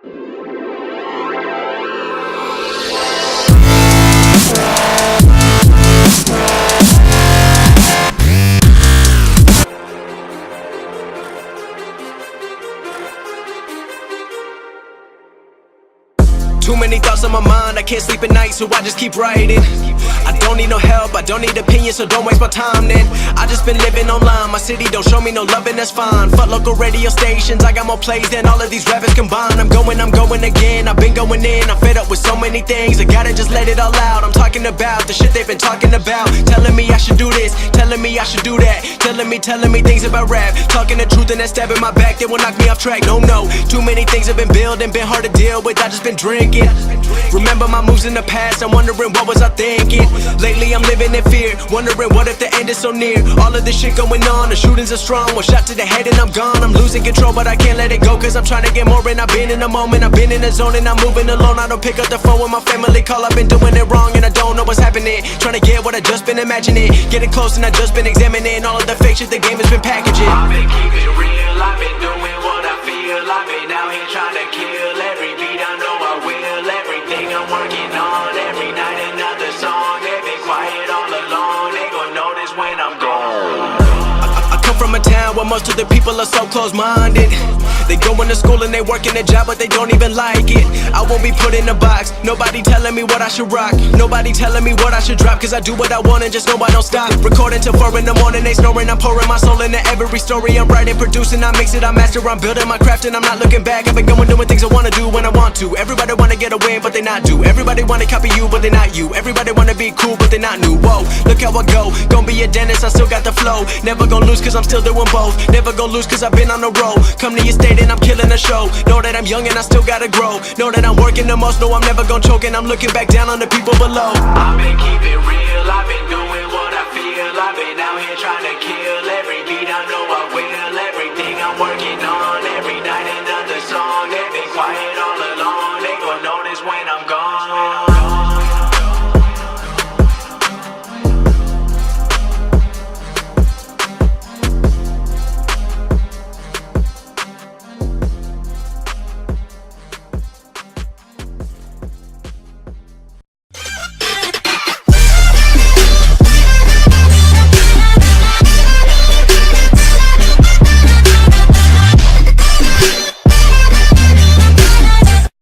Too many thoughts on my mind, I can't sleep at night, so I just keep writing. I don't need no help, I don't need opinions, so don't waste my time then. I just been living online, my city don't show me no loving, that's fine. Fuck local radio stations, I got more plays than all of these rappers combined. I'm going again, I've been going in, I'm fed up with so many things, I gotta just let it all out. I'm talking about the shit they've been talking about, telling me I should do this, telling me I should do that, telling me things about rap, talking the truth and that stab in my back, they will knock me off track. No, too many things have been building, been hard to deal with, I just been drinking. Remember my moves in the past, I'm wondering what was I thinking. Lately I'm living in fear, wondering what if the end is so near. All of this shit going on, the shootings are strong, one shot to the head and I'm gone. I'm losing control but I can't let it go, cause I'm trying to get more. And I've been in the moment, I've been in the zone, and I'm moving alone. I don't pick up the phone when my family call, I've been doing it wrong and I don't know what's happening. Trying to get what I just been imagining, getting close and I just been examining all of the fake shit the game has been packaging. I've been keeping it real, I've been doing what I feel, I've been out here trying to kill every beat, I know I will. Everything I'm working on, every night another song. They been quiet all along, they gon' notice when I'm gone. I come from a town where most of the people are so close-minded. They going to school and they working a job but they don't even like it. I won't be put in a box, nobody telling me what I should rock, nobody telling me what I should drop, cause I do what I want and just know I don't stop. Recording till 4 in the morning, they snoring, I'm pouring my soul into every story. I'm writing, producing, I mix it, I master, I'm building my craft and I'm not looking back. I've been going doing things I wanna do when I want to. Everybody wanna get a win but they not do. Everybody wanna copy you but they not you. Everybody wanna be cool but they not new. Whoa, look how I go, gon' be a dentist, I still got the flow. Never gon' lose cause I'm still doing both. Never gon' lose cause I've been on the road. Come to your state and I'm killing the show. Know that I'm young and I still gotta grow. Know that I'm working the most, know I'm never gon' choke, and I'm looking back down on the people below. I've been keeping real, I've been doing what I feel, I've been out here trying to kill